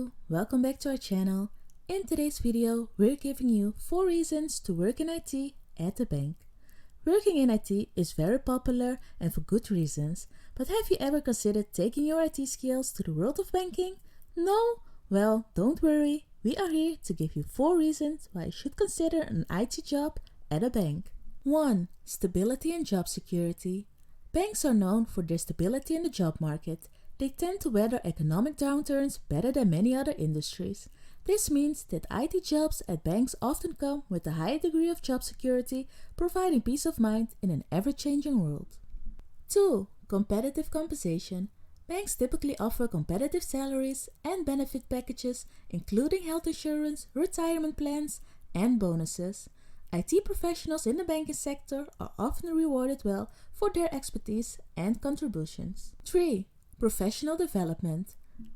Hello, welcome back to our channel. In today's video, we're giving you 4 reasons to work in IT at a bank. Working in IT is very popular and for good reasons, but have you ever considered taking your IT skills to the world of banking? No? Well, don't worry, we are here to give you 4 reasons why you should consider an IT job at a bank. 1. Stability and job security. Banks are known for their stability in the job market. They tend to weather economic downturns better than many other industries. This means that IT jobs at banks often come with a high degree of job security, providing peace of mind in an ever-changing world. 2. Competitive compensation. Banks typically offer competitive salaries and benefit packages, including health insurance, retirement plans, and bonuses. IT professionals in the banking sector are often rewarded well for their expertise and contributions. 3. Professional development.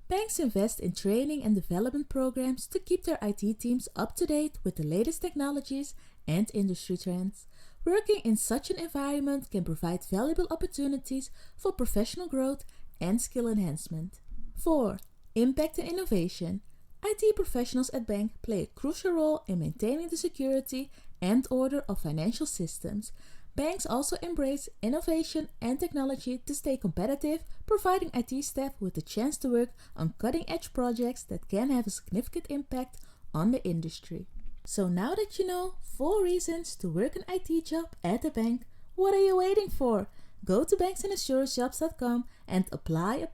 Banks invest in training and development programs to keep their IT teams up to date with the latest technologies and industry trends. Working in such an environment can provide valuable opportunities for professional growth and skill enhancement. 4. Impact and innovation. IT professionals at banks play a crucial role in maintaining the security and order of financial systems. Banks also embrace innovation and technology to stay competitive, providing IT staff with the chance to work on cutting-edge projects that can have a significant impact on the industry. So now that you know 4 reasons to work an IT job at a bank, what are you waiting for? Go to banksandinsuranceJobs.com and apply.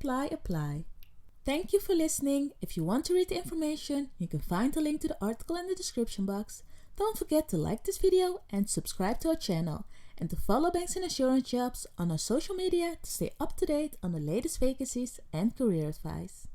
Thank you for listening. If you want to read the information, you can find the link to the article in the description box. Don't forget to like this video and subscribe to our channel, and to follow Banks and Insurance Jobs on our social media to stay up to date on the latest vacancies and career advice.